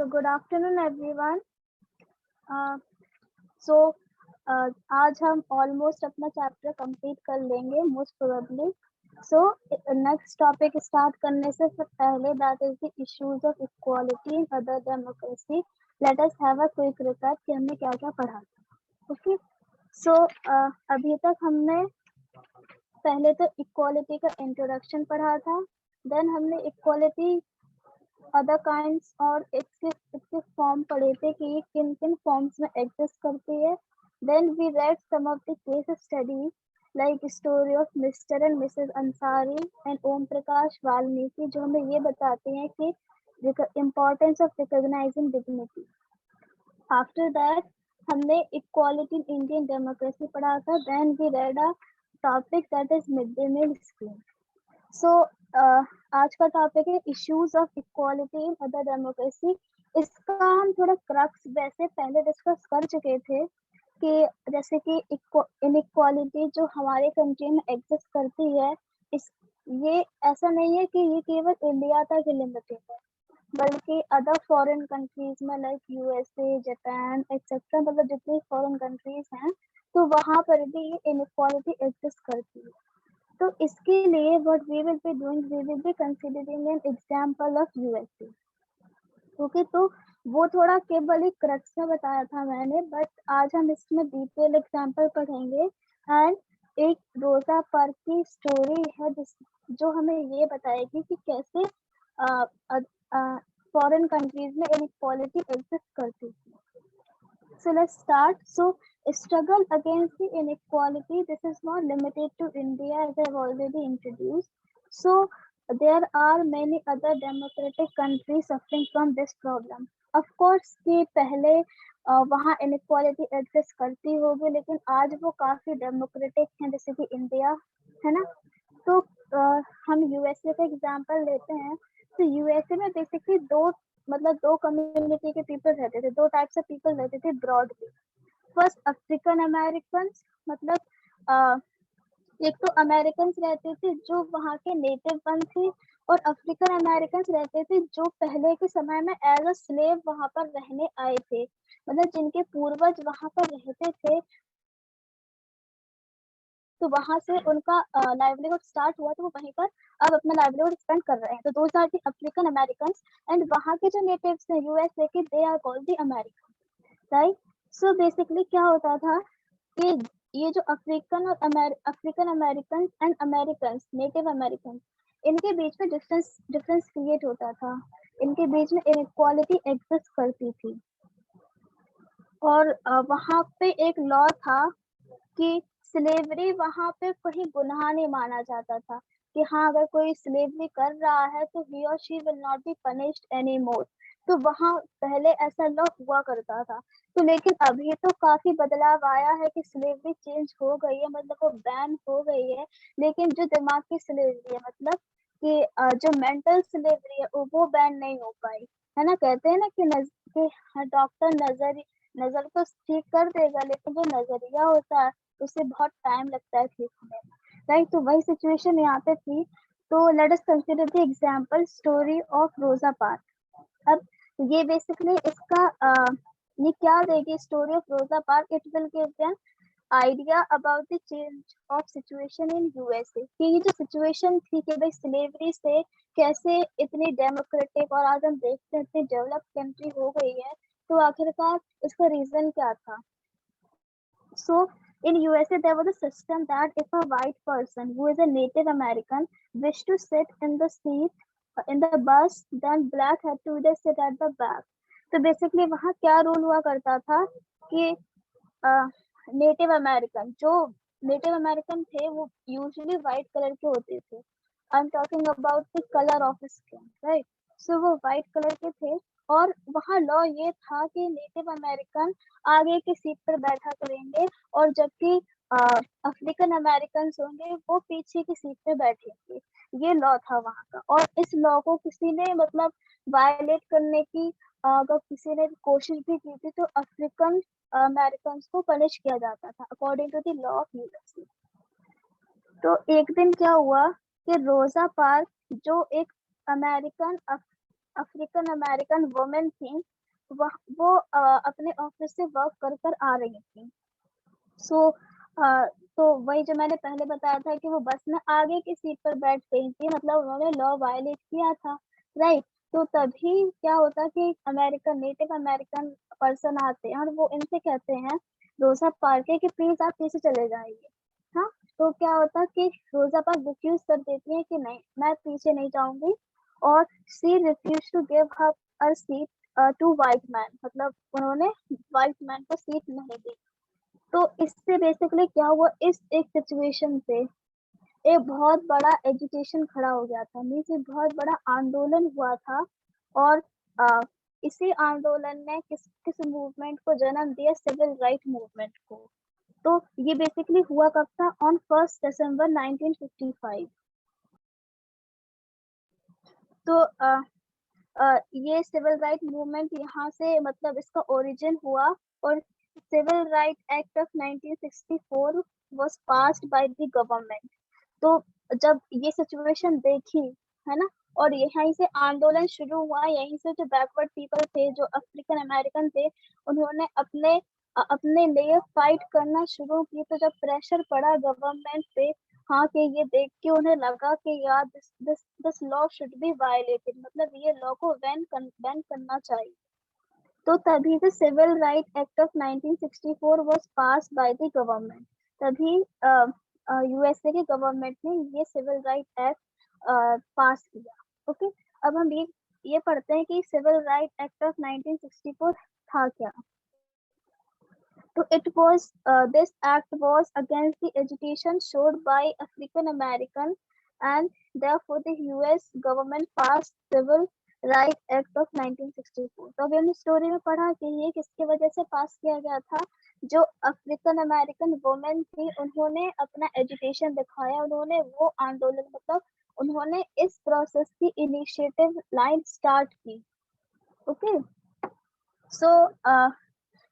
So good afternoon everyone. Uh, so आज हम almost अपना चैप्टर कंप्लीट कर लेंगे most probably. So next topic start करने से पहले that is the issues of equality in other democracy. Let us have a quick recap कि हमने क्या क्या पढ़ा था. ओके. सो अभी तक हमने पहले तो इक्वालिटी का इंट्रोडक्शन पढ़ा था. देन हमने इक्वालिटी अदर काइंड्स और इसके फॉर्म पढ़े थे कि ये किन किन फॉर्म्स में एग्जिस्ट करती है. Then we read some of the case studies like story of mister and missus Ansari and Om Prakash Valmiki, जो हमें ये बताते हैं कि importance of recognising dignity. After that हमने इक्वालिटी इन इंडियन डेमोक्रेसी पढ़ा था. Then we read a topic that is mid day meal scheme. So आज का टॉपिक है issues of equality in other democracy. इसका हम थोड़ा क्रक्स वैसे पहले डिस्कस कर चुके थे कि जैसे कि इनइक्वालिटी जो हमारे कंट्री में एग्जिस्ट करती है, इस ये ऐसा नहीं है कि ये केवल इंडिया तक लिमिटेड है, बल्कि अदर फॉरेन कंट्रीज में लाइक यूएसए, जापान एक्सेट्रा, मतलब जितनी फॉरेन कंट्रीज हैं तो वहां पर भी ये इनइक्वालिटी एग्जिस्ट करती है. तो इसके लिए what we will be doing, we will be considering an example of USA. Okay. तो वो थोड़ा केवल एक क्रक्स में बताया था मैंने, बट आज हम इसमें डिटेल एग्जांपल पढ़ेंगे. एंड एक रोजा पार्क की स्टोरी है जो हमें ये बताएगी कि कैसे फॉरेन कंट्रीज में इनइक्वालिटी एग्जिस्ट करती है. So let's start. So struggle against the inequality, this is not limited to India as I've already introduced. So there are many other democratic countries suffering from this problem. Of course कि पहले वहाँ inequality exist करती होगी, लेकिन आज वो काफी democratic हैं जैसे कि इंडिया है ना. तो हम यूएसए का एग्जांपल लेते हैं. तो यूएसए में बेसिकली दो कम्युनिटी के पीपल रहते थे, दो टाइप्स ऑफ पीपल रहते थे ब्रॉडली. फर्स्ट अफ्रीकन अमेरिकन, मतलब एक तो अमेरिकन रहते थे जो वहाँ के नेटिव वन थे, और अफ्रीकन अमेरिकन रहते थे जो पहले के समय में एज अ स्लेव वहाँ पर रहने आए थे, मतलब जिनके पूर्वज वहाँ पर रहते थे. तो वहां से उनका लाइवलीहुड स्टार्ट हुआ, तो वो वहीं पर अब अपना लाइवलीहुड स्पेंड कर रहे हैं. तो those are the African American. And वहां के जो नेटिव्स हैं यूएसए के, they are called the American, right. So basically क्या होता था कि ये जो African American and American, native American, इनके बीच में डिफरेंस क्रिएट होता था. इनके बीच में इनइक्वालिटी एग्जिस्ट करती थी. और वहां पे एक लॉ था कि स्लेवरी वहां पे कहीं गुनाह नहीं माना जाता था, कि हाँ अगर कोई स्लेवरी कर रहा है तो ही और she will not be punished any more. तो वहां पहले ऐसा लॉ हुआ करता था. तो लेकिन अभी तो काफी बदलाव आया है कि स्लेवरी चेंज हो गई है, मतलब वो बैन हो गई है. लेकिन जो दिमाग की स्लेवरी है, मतलब कि जो मेंटल स्लेवरी है, वो बैन नहीं हो पाई है ना. कहते हैं ना कि डॉक्टर नजर तो ठीक कर देगा, लेकिन जो नजरिया होता है उससे बहुत टाइम लगता है ठीक होने में, राइट. तो वही सिचुएशन यहाँ पे थी. तो let us consider the example story of रोजा पार्क. अब ये बेसिकली इसका ये क्या देगी स्टोरी ऑफ रोजा park, it will give an idea about the change of situation in USA. कि ये जो सिचुएशन थी कि भाई स्लेवरी से कैसे इतनी डेमोक्रेटिक और आज हम देखते हैं इतनी डेवलप कंट्री हो गई है, तो आखिरकार इसका रीजन क्या था. So in USA there was a system that if a white person who is a Native American wished to sit in the seat in the bus, then black had to either sit at the back. तो basically वहाँ क्या rule हुआ करता था कि जो native American थे वो यूजुअली व्हाइट कलर के होते थे. I am talking about the colour of skin, right. So वो व्हाइट कलर के थे, और वहाँ लॉ ये था कि नेटिव अमेरिकन आगे की सीट पर बैठा करेंगे, और जबकि अफ्रीकन अमेरिकन होंगे वो पीछे की सीट पे बैठेंगे. ये लॉ था वहाँ का. और इस लॉ को किसी ने मतलब वायलेट करने की अगर किसी ने कोशिश भी की थी तो अफ्रीकन अमेरिकन को पनिश किया जाता था according to the law of USA. तो एक दिन क्या हुआ कि रोजा पार्क जो एक अमेरिकन अफ्रीकन अमेरिकन वुमेन थी वो अपने ऑफिस से वर्क कर कर आ रही थी। सो तो वही जो मैंने पहले बताया था कि वो बस में आगे की सीट पर बैठ गई थी, मतलब उन्होंने लॉ वायलेट किया था, राइट। तो तभी क्या होता कि अमेरिकन नेटिव अमेरिकन पर्सन आते हैं और वो इनसे कहते हैं रोजा पार्क कि प्लीज आप पीछे चले जाइए। हाँ, तो क्या होता कि रोजा पार्क रिफ्यूज कर देती है कि नहीं मैं पीछे नहीं जाऊंगी, और she refuse to give her a seat to white man, मतलब उन्होंने वाइट मैन को सीट नहीं दी। तो इससे बेसिकली क्या हुआ, इस एक सिचुएशन से एक बहुत बड़ा एजुटेशन खड़ा हो गया था, मीन्स एक बहुत बड़ा आंदोलन हुआ था। और आ, इसी आंदोलन ने किस किस मूवमेंट को जन्म दिया, सिविल राइट मूवमेंट को। तो ये बेसिकली हुआ कब था, ऑन 1 दिसंबर 1955। तो ये सिविल राइट मूवमेंट यहाँ से मतलब इसका ओरिजिन हुआ, और civil right act of 1964 was passed by the government. तो जब ये सिचुएशन देखी, है ना, और यहीं से आंदोलन शुरू हुआ, यहीं से जो बैकवर्ड पीपल थे, जो अफ्रीकन अमेरिकन थे, उन्होंने अपने लिए फाइट करना शुरू की। तो जब प्रेशर पड़ा गवर्नमेंट पे, हाँ, कि ये देख के उन्हें लगा कि यार this law should be violated, मतलब ये लॉ को बैन करना चाहिए। तो तभी से civil right act of 1964 was pass by the government. तभी यूएसए के गवर्नमेंट ने ये सिविल राइट एक्ट पास किया। ओके, अब हम ये पढ़ते हैं कि सिविल राइट एक्ट ऑफ 1964 था क्या। So this act was against the agitation showed by African American, and therefore the US government passed Civil Rights Act of 1964। तो अभी हमने स्टोरी में पढ़ा कि ये किसकी वजह से पास किया गया था, जो अफ्रीकन अमेरिकन वुमेन थी उन्होंने अपना एजुटेशन दिखाया, उन्होंने वो आंदोलन मतलब उन्होंने इस प्रोसेस की इनिशिएटिव लाइन स्टार्ट की। Okay, so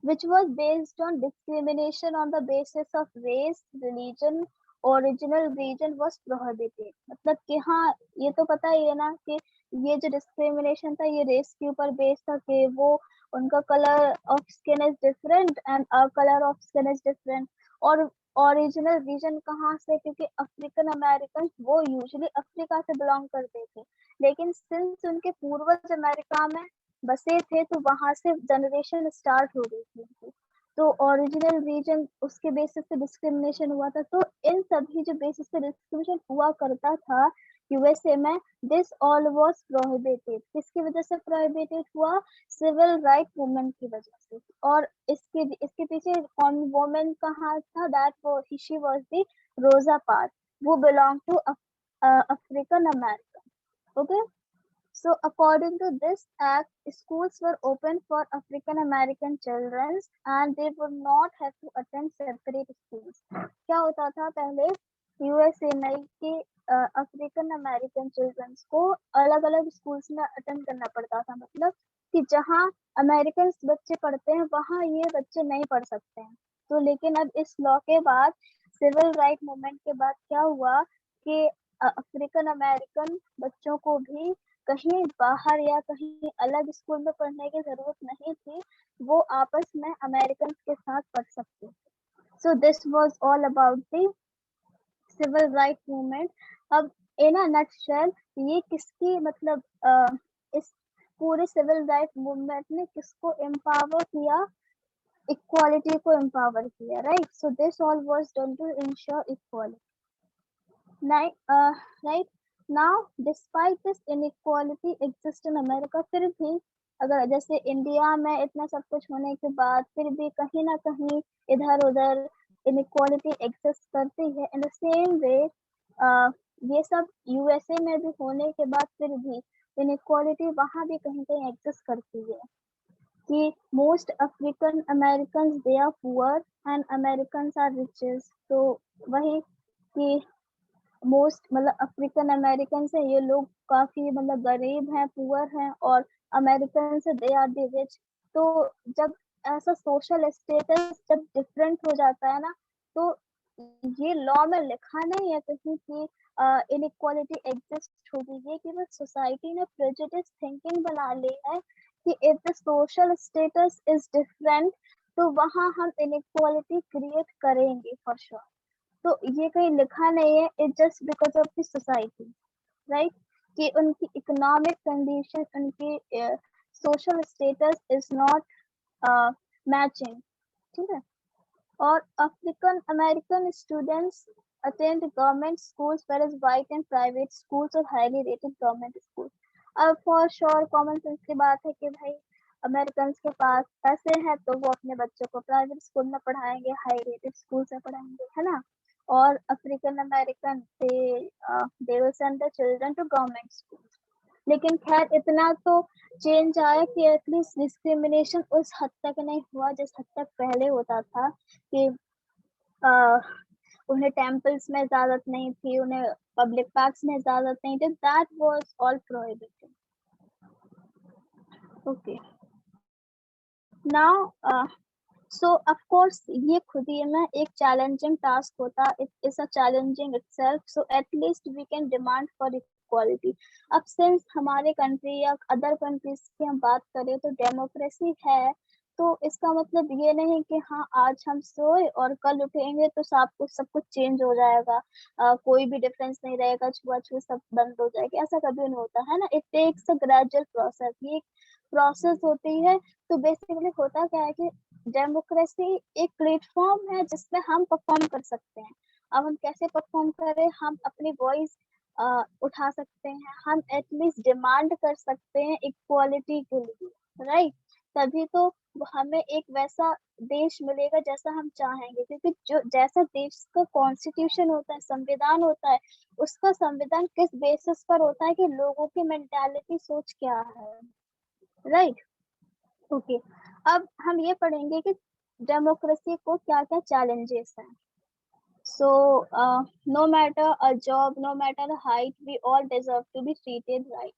which was based on discrimination on the basis of race, religion, original region was prohibited। मतलब कि हाँ, ये तो पता ही है ना कि ये जो डिस्क्रिमिनेशन था ये रेस के ऊपर बेस्ड था, कि वो उनका colour of skin is different and our colour of skin is different. और ओरिजिनल रीजन कहाँ से, क्योंकि अफ्रीकन अमेरिकन वो यूजुअली अफ्रीका से बिलोंग करते थे, लेकिन सिंस उनके पूर्वज अमेरिका में बसे थे तो वहां से जनरेशन स्टार्ट हो गई थी। तो ओरिजिनल रीजन उसके बेसिस पे डिस्क्रिमिनेशन हुआ था। तो इन सभी जो बेसिस पे डिस्क्रिमिनेशन हुआ करता था यूएसए में, दिस ऑल वाज प्रोहिबिटेड। किसकी वजह से प्रोहिबिटेड हुआ, सिविल राइट मूवमेंट की वजह से। और इसके पीछे कौन वुमेन कहाँ था, दैट वो she was the Rosa Parks, वो belong to African American. Okay, so according to this act, schools were open for African American children and they would not have to attend separate schools। क्या होता था पहले USA में कि African American children's को अलग अलग स्कूल्स में अटेंड करना पड़ता था, मतलब कि जहाँ अमेरिकन बच्चे पढ़ते हैं वहाँ ये बच्चे नहीं पढ़ सकते हैं। तो लेकिन अब इस लॉ के बाद, सिविल राइट मूवमेंट के बाद क्या हुआ कि अफ्रीकन अमेरिकन बच्चों को भी कहीं बाहर या कहीं अलग स्कूल में पढ़ने की जरूरत नहीं थी, वो आपस में अमेरिकन के साथ पढ़ सकते थे। So this was all about the civil right movement. अब इन अ नटशेल ये किसकी मतलब इस पूरे सिविल राइट मूवमेंट ने किसको एम्पावर किया, इक्वालिटी को एम्पावर किया, right. So this all was done to ensure equality, right. Now despite this inequality exist in America, फिर भी अगर जैसे इंडिया में इतना सब कुछ होने के बाद फिर भी कहीं ना कहीं इधर उधर इनइक्वालिटी एग्जिस्ट करती है, इन द सेम वे ये सब यूएसए में भी होने के बाद फिर भी इनइक्वालिटी वहां भी कहीं कहीं एग्जिस्ट करती है, कि most African American they are poor and American are riches. तो वही कि मोस्ट मतलब अफ्रीकन अमेरिकन से ये लोग काफी मतलब गरीब हैं, पुअर हैं, और अमेरिकन से दे आर द रिच। तो जब ऐसा सोशल स्टेटस जब डिफरेंट हो जाता है ना, तो ये लॉ में लिखा नहीं है कहीं कि इनइक्वालिटी एग्जिस्ट होगी, ये कि बस सोसाइटी ने प्रेजुडिस थिंकिंग बना ली है कि if the social status is different तो वहां हम इनइक्वालिटी क्रिएट करेंगे फॉर श्योर। तो ये कहीं लिखा नहीं है, it just because of the society, right, कि उनकी इकोनॉमिक कंडीशन, उनकी social status is not matching, ठीक है। और African American students attend government schools whereas white and private schools और highly rated government schools। अब for sure कॉमन सेंस की बात है कि भाई अमेरिकन के पास पैसे हैं तो वो अपने बच्चों को प्राइवेट स्कूल में पढ़ाएंगे, हाई रेटेड स्कूल से पढ़ाएंगे, है ना। और African American they will send their children to government schools। लेकिन खैर इतना तो चेंज आया कि एटलीस्ट डिस्क्रिमिनेशन उस हद तक नहीं हुआ जिस हद तक पहले होता था कि उन्हें टेम्पल्स में इजाजत नहीं थी, उन्हें पब्लिक पार्क्स में इजाजत नहीं थी। That was all prohibited. Okay, now so of course ये खुद ही में एक चैलेंजिंग टास्क होता, it is a challenging itself, so at least we can demand for equality. अब सिंस हमारे कंट्री या अदर कंट्रीज की हम बात करें तो डेमोक्रेसी है, तो इसका मतलब ये नहीं कि हाँ आज हम सोए और कल उठेंगे तो सब कुछ चेंज हो जाएगा, कोई भी डिफरेंस नहीं रहेगा, छुआछूत सब बंद हो जाएगी, ऐसा कभी नहीं होता है ना। It takes a gradual process, ये प्रोसेस होती है। तो बेसिकली होता क्या है कि डेमोक्रेसी एक प्लेटफॉर्म है जिसमें हम परफॉर्म कर सकते हैं। अब हम कैसे परफॉर्म करें, हम अपनी वॉइस उठा सकते हैं, हम एटलीस्ट डिमांड कर सकते हैं इक्वालिटी के लिए, राइट। तभी तो हमें एक वैसा देश मिलेगा जैसा हम चाहेंगे, क्योंकि जो जैसा देश का कॉन्स्टिट्यूशन होता है, संविधान होता है, उसका संविधान किस बेसिस पर होता है कि लोगों की मेंटालिटी, सोच क्या है, राइट। ओके, अब हम ये पढ़ेंगे कि डेमोक्रेसी को क्या क्या चैलेंजेस हैं। So no matter a job, no matter height, we all deserve to be treated right.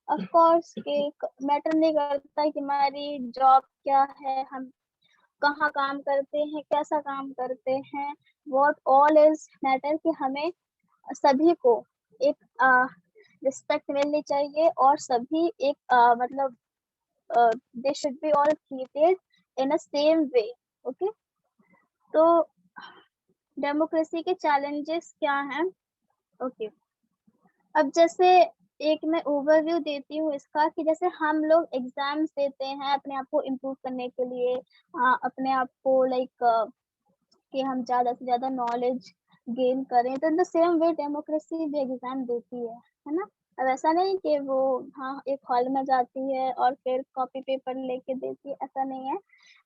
Of course के मैटर नहीं करता कि हमारी जॉब क्या है, हम कहाँ काम करते हैं, कैसा काम करते हैं, व्हाट ऑल इज मैटर कि हमें सभी को एक रिस्पेक्ट मिलनी चाहिए और सभी एक मतलब they should be all treated in a same way। Okay, तो डेमोक्रेसी के चैलेंजेस क्या हैं। ओके, अब जैसे एक मैं ओवरव्यू देती हूँ इसका कि जैसे हम लोग एग्जाम्स देते हैं अपने आप को इम्प्रूव करने के लिए, अपने आप को लाइक कि हम ज्यादा से ज्यादा नॉलेज गेन करें, तो in the same way democracy भी एग्जाम देती है ना। अब ऐसा नहीं कि वो हाँ एक हॉल में जाती है और फिर कॉपी पेपर लेके देती है, ऐसा नहीं है।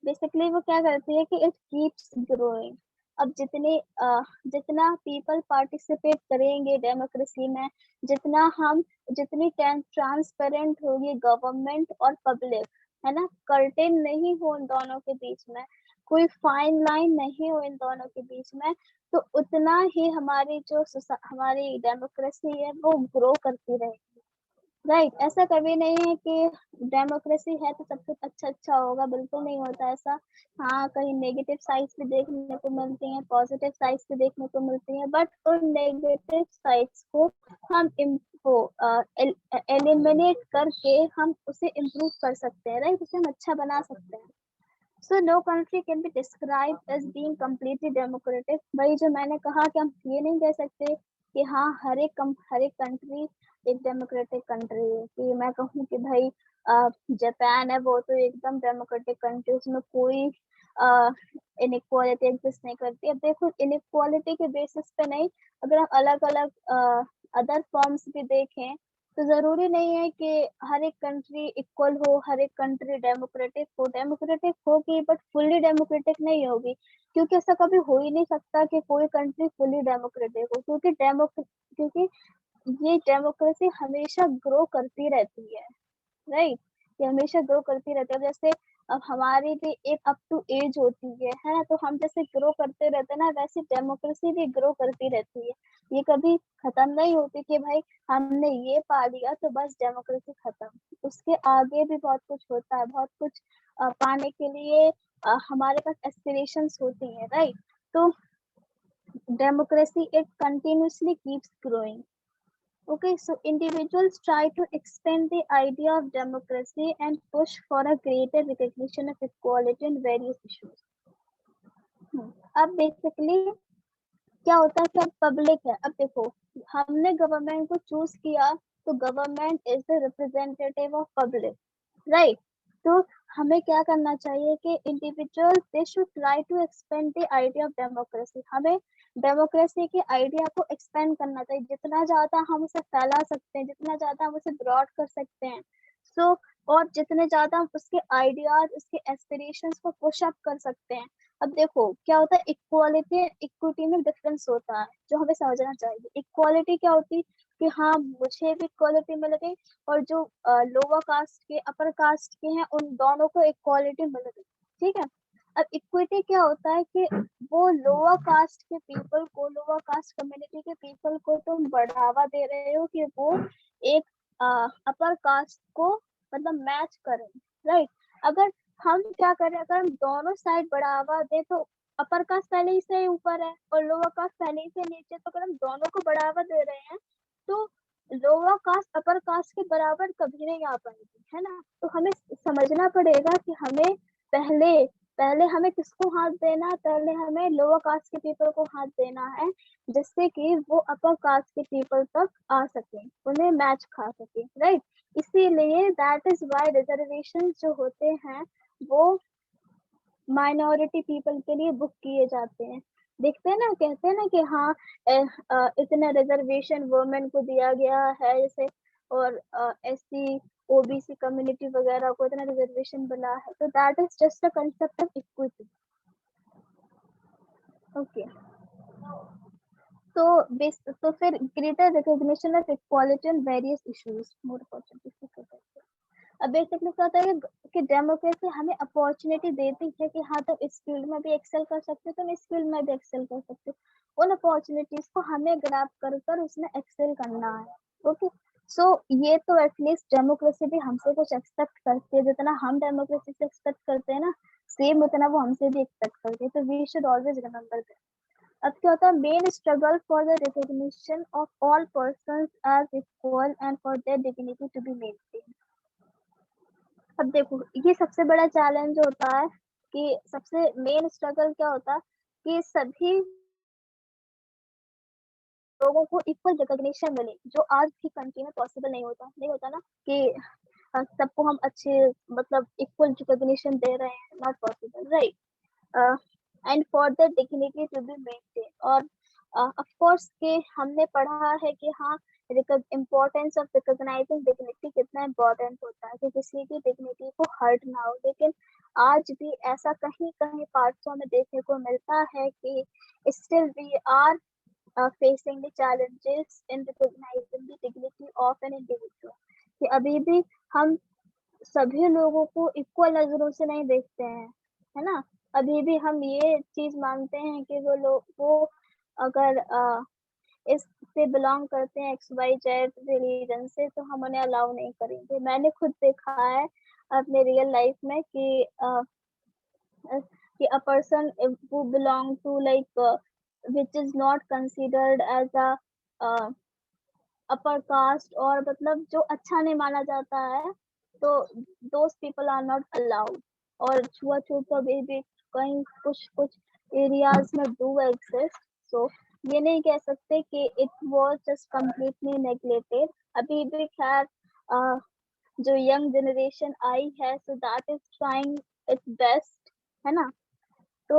बेसिकली वो क्या करती है कि इट कीप्स ग्रोइंग। अब जितना पीपल पार्टिसिपेट करेंगे डेमोक्रेसी में, जितनी ट्रांसपेरेंट होगी गवर्नमेंट और पब्लिक, है ना, कर्टेन नहीं हो इन दोनों के बीच में, कोई फाइन लाइन नहीं हो इन दोनों के बीच में, तो उतना ही हमारी डेमोक्रेसी है वो ग्रो करती रहेगी, राइट। ऐसा कभी नहीं है कि डेमोक्रेसी है तो सब कुछ अच्छा अच्छा होगा, बिल्कुल नहीं होता ऐसा। हाँ, कहीं नेगेटिव साइड्स भी देखने को मिलती हैं, पॉजिटिव साइड्स भी देखने को मिलती हैं, बट उन नेगेटिव साइड्स को हम एलिमिनेट करके हम उसे इम्प्रूव कर सकते हैं, राइट, उसे हम अच्छा बना सकते हैं। So no country can be described as being completely democratic। भाई जो मैंने कहा कि हम ये नहीं कह सकते कि हाँ हर एक कंट्री एक डेमोक्रेटिक कंट्री है, कि मैं कहूँ कि भाई जापान है वो तो एकदम डेमोक्रेटिक कंट्री, उसमें कोई इनइक्वालिटी एग्जिस्ट नहीं करती। अब देखो इनइक्वालिटी के बेसिस पे नहीं, अगर हम अलग अलग अदर फॉर्म्स भी देखें तो जरूरी नहीं है कि हर एक कंट्री इक्वल हो, हर एक कंट्री डेमोक्रेटिक होगी बट फुल्ली डेमोक्रेटिक नहीं होगी, क्योंकि ऐसा कभी हो ही नहीं सकता कि कोई कंट्री फुल्ली डेमोक्रेटिक हो, क्योंकि ये डेमोक्रेसी हमेशा ग्रो करती रहती है, राइट। ये हमेशा ग्रो करती रहती है। जैसे अब हमारी भी एक अप टू एज होती है ना, तो हम जैसे ग्रो करते रहते हैं ना, वैसे डेमोक्रेसी भी ग्रो करती रहती है। ये कभी खत्म नहीं होती कि भाई हमने ये पा लिया तो बस डेमोक्रेसी खत्म। उसके आगे भी बहुत कुछ होता है, बहुत कुछ पाने के लिए हमारे पास एस्पिरेशंस होती है, राइट। तो democracy, it continuously keeps growing. Okay, so individuals try to expand the idea of democracy and push for a greater recognition of equality in various issues. अब बेसिकली क्या होता है कि अब पब्लिक है, अब देखो हमने गवर्नमेंट को चूज किया तो government is the representative of public, right? तो हमें क्या करना चाहिए कि individual they should try to expand the idea of democracy. हमें डेमोक्रेसी के आइडिया को एक्सपेंड करना चाहिए, जितना ज्यादा हम उसे फैला सकते हैं, जितना ज्यादा हम उसे ब्रॉड कर सकते हैं। सो और जितने ज्यादा हम उसके आइडियाज, उसके एस्पिरेशंस को पुश अप कर सकते हैं। अब देखो क्या होता है, इक्वालिटी इक्विटी में डिफरेंस होता है जो हमें समझना चाहिए। इक्वालिटी क्या होती है कि हाँ मुझे भी इक्वालिटी मिल गई और जो लोअर कास्ट के अपर कास्ट के हैं उन दोनों को इक्वालिटी मिल गई, ठीक है। अब इक्विटी क्या होता है कि वो लोअर कास्ट के पीपल को, लोअर कास्ट कम्युनिटी के पीपल को तुम बढ़ावा दे रहे हो कि वो एक अपर कास्ट को मतलब मैच करें, राइट? अगर हम क्या करें, अगर हम दोनों साइड बढ़ावा दे तो अपर कास्ट पहले ही से ऊपर है और लोअर कास्ट पहले ही से नीचे, तो अगर हम दोनों को बढ़ावा दे रहे हैं तो लोअर कास्ट अपर कास्ट के बराबर कभी नहीं आ पाएगी, है ना? तो हमें समझना पड़ेगा कि हमें पहले पहले हमें किसको हाथ देना है, पहले हमें लोअर कास्ट के पीपल को हाथ देना है जिससे कि वो अपर कास्ट के पीपल तक आ सके, उन्हें मैच खा सके, राइट? इसीलिए दैट इज वाई रिजर्वेशन जो होते हैं वो माइनॉरिटी पीपल के लिए बुक किए जाते हैं। देखते हैं ना, कहते हैं ना कि हाँ इतना रिजर्वेशन वुमेन को दिया गया है जैसे, और एससी ओबीसी कम्युनिटी वगैरह को इतना रिजर्वेशन मिला है, तो that is just a concept of equity. Okay, तो फिर greater recognition of equality in various issues, more opportunities. अब बेसिकली क्या होता है कि डेमोक्रेसी हमें अपॉर्चुनिटी देती है कि हाँ तुम इस फील्ड में भी एक्सेल कर सकते हो, तुम इस फील्ड में भी एक्सेल कर सकते हो। उन अपॉर्चुनिटीज को हमें ग्रैब कर कर उसमें एक्सेल करना है। ओके, सो ये तो एटलीस्ट डेमोक्रेसी भी हमसे कुछ एक्सपेक्ट करती है, जितना हम डेमोक्रेसी से एक्सपेक्ट करते हैं ना सेम उतना वो हमसे भी एक्सपेक्ट करती है, तो we should always remember that. अब क्या होता है, main struggle for the recognition of all persons as equal and for their dignity to be maintained. अब देखो ये सबसे बड़ा चैलेंज होता है कि सबसे मेन स्ट्रगल क्या होता है कि सभी लोगों को इक्वल रिकॉग्निशन मिले, जो आज की कंट्री में पॉसिबल नहीं होता ना कि सबको हम अच्छे मतलब इक्वल रिकॉग्निशन दे रहे हैं, not possible, right? And for the dignity to be maintain, और ऑफ कोर्स के हमने पढ़ा है कि हाँ इम्पोर्टेंस ऑफ रिकॉग्नाइजिंग डिग्निटी कितना इम्पोर्टेंट होता है कि किसी की डिग्निटी को हर्ट ना हो, लेकिन आज भी ऐसा कहीं कहीं पार्ट्सों में देखने को मिलता है कि still we are facing the challenges in recognizing the dignity of an individual, कि अभी भी हम सभी लोगों को इक्वल नजरों से नहीं देखते हैं, है ना? अभी भी हम ये चीज मानते हैं कि वो लोग वो अगर इससे बिलोंग करते हैं एक्स वाई जेड रिलीजन से तो हम उन्हें अलाउ नहीं करेंगे। मैंने खुद देखा है अपने रियल लाइफ में कि a person who belong to like which is not considered as a uh, upper caste और मतलब जो अच्छा नहीं माना जाता है, तो those people are not allowed। और छुआछूत तो अभी भी कहीं कुछ कुछ एरियाज में do exist, so ये नहीं कह सकते कि it was just completely neglected। अभी भी खैर जो यंग जनरेशन आई है so that is trying its best, है ना? तो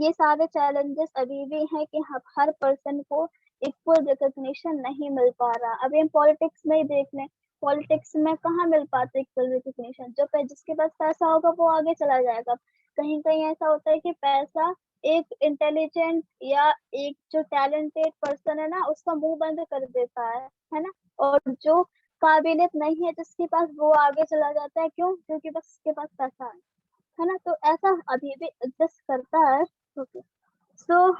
ये सारे चैलेंजेस अभी भी हैं कि हर पर्सन को इक्वल रिकॉग्निशन नहीं मिल पा रहा। अभी हम पॉलिटिक्स में ही देख लें, पॉलिटिक्स में कहाँ मिल पाता इक्वल रिकॉग्निशन, जो जिसके पास पैसा होगा वो आगे चला जाएगा। कहीं कहीं ऐसा होता है कि पैसा एक इंटेलिजेंट या एक जो टैलेंटेड पर्सन है ना उसका मुंह बंद कर देता है ना? और जो काबिलियत नहीं है जिसके पास, वो आगे चला जाता है, क्यों? क्योंकि बस उसके पास पैसा है ना? तो ऐसा अभी भी एग्जिस्ट करता है। Okay, so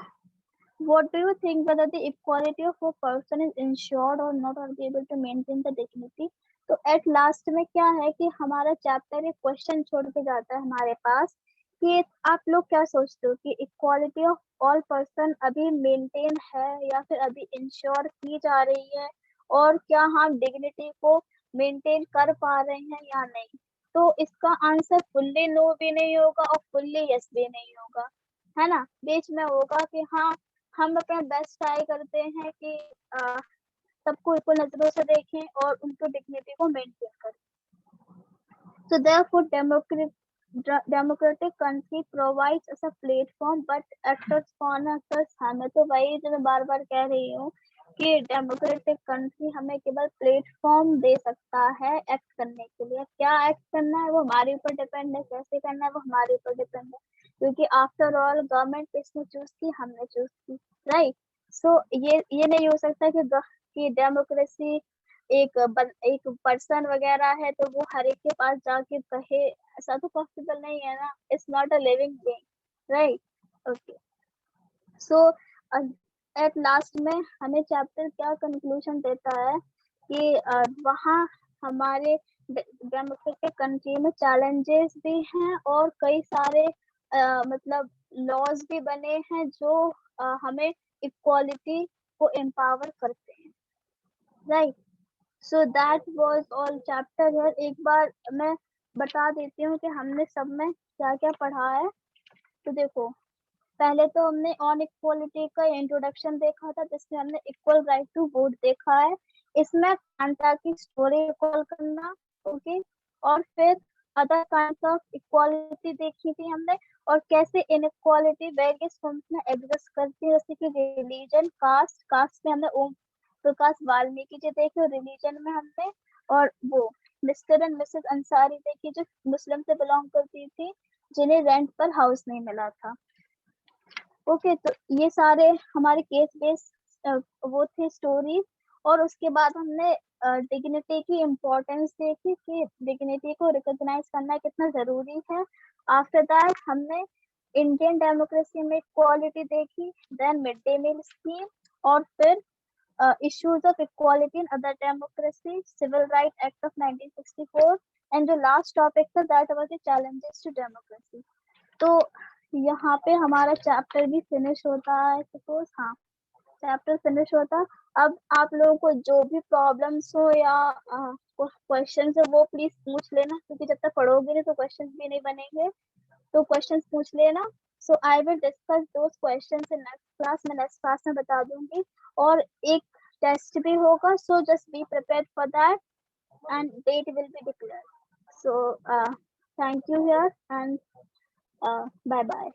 what do you think whether the equality of a person is ensured or not or be able to maintain the dignity? तो एट लास्ट में क्या है कि हमारा चैप्टर एक क्वेश्चन छोड़ के जाता है हमारे पास कि आप लोग क्या सोचते हो कि इक्वालिटी ऑफ ऑल पर्सन अभी मेंटेन है या फिर अभी इंश्योर की जा रही है, और क्या हम डिग्निटी को मेंटेन कर पा रहे हैं या नहीं? तो इसका आंसर फुल्ली नो भी नहीं होगा और फुल्ली यस भी नहीं होगा, है ना। बीच में होगा कि हाँ, हम अपना बेस्ट ट्राई करते हैं कि सबको इक्वल नजरों से देखें और उनको डिग्निटी को मेंटेन करें। So therefore, democratic country provides us a platform, but actors कौन actors हमें, तो वही जो मैं बार बार कह रही हूँ कि डेमोक्रेटिक कंट्री हमें केवल प्लेटफॉर्म दे सकता है एक्ट करने के लिए। क्या एक्ट करना है वो हमारे ऊपर डिपेंड है, कैसे करना है वो हमारे ऊपर डिपेंड है, क्योंकि आफ्टर ऑल गवर्नमेंट किसने चूज की, हमने चूज की, राइट। सो ये नहीं हो सकता कि डेमोक्रेसी एक पर्सन वगैरह है तो वो हर एक के पास जाके कहे, ऐसा तो पॉसिबल नहीं है ना। It's not a living being, right. Okay, so at last में हमें चैप्टर क्या कंक्लूजन देता है कि वहाँ हमारे डेमोक्रेटिक कंट्री में चैलेंजेस भी हैं और कई सारे मतलब लॉज भी बने हैं जो हमें इक्वालिटी को एम्पावर करते हैं, right. So that was all chapter है। एक बार मैं बता देती हूँ कि हमने सब में क्या क्या पढ़ा है। तो देखो, पहले तो हमने ऑन इक्वालिटी का इंट्रोडक्शन देखा था, जिसमें हमने इक्वल राइट टू वोट देखा है। इसमें कांता की स्टोरी रिकॉल करना, ओके। और फिर अदर काइंड्स ऑफ इक्वालिटी देखी थी हमने, और कैसे इनइक्वालिटी वेरियस फॉर्म्स में एग्जिस्ट करती है, जैसे कि रिलीजन, कास्ट में हमने ओम प्रकाश वाल्मीकि जी देखे, और रिलीजन में हमने और वो मिस्टर एंड मिसेस अंसारी देखी जो मुस्लिम से बिलोंग करती थी, जिन्हें रेंट पर हाउस नहीं मिला था। ओके, तो ये सारे हमारे केस बेस्ड वो थे स्टोरीज। और उसके बाद हमने डिग्निटी की इम्पोर्टेंस देखी कि डिग्निटी को रिकॉग्नाइज करना कितना जरूरी है। आफ्टर दैट हमने इंडियन डेमोक्रेसी में इक्वालिटी देखी, then mid day meal scheme, और फिर issues of equality in other democracy, Civil Rights Act of 1964, and जो last topic था that was the challenges to democracy। तो यहाँ पे हमारा चैप्टर भी फिनिश होता है, सपोज, हाँ, चैप्टर फिनिश होता। अब आप लोगों को जो भी प्रॉब्लम्स हो या क्वेश्चन है वो प्लीज पूछ लेना, क्योंकि जब तक पढ़ोगे नहीं तो क्वेश्चन भी नहीं बनेंगे, तो क्वेश्चंस पूछ लेना। So I will discuss those questions in next class में, नेक्स्ट क्लास में बता दूंगी। और एक टेस्ट भी होगा, so just be prepared for that and date will be declared. So thank you here and bye bye.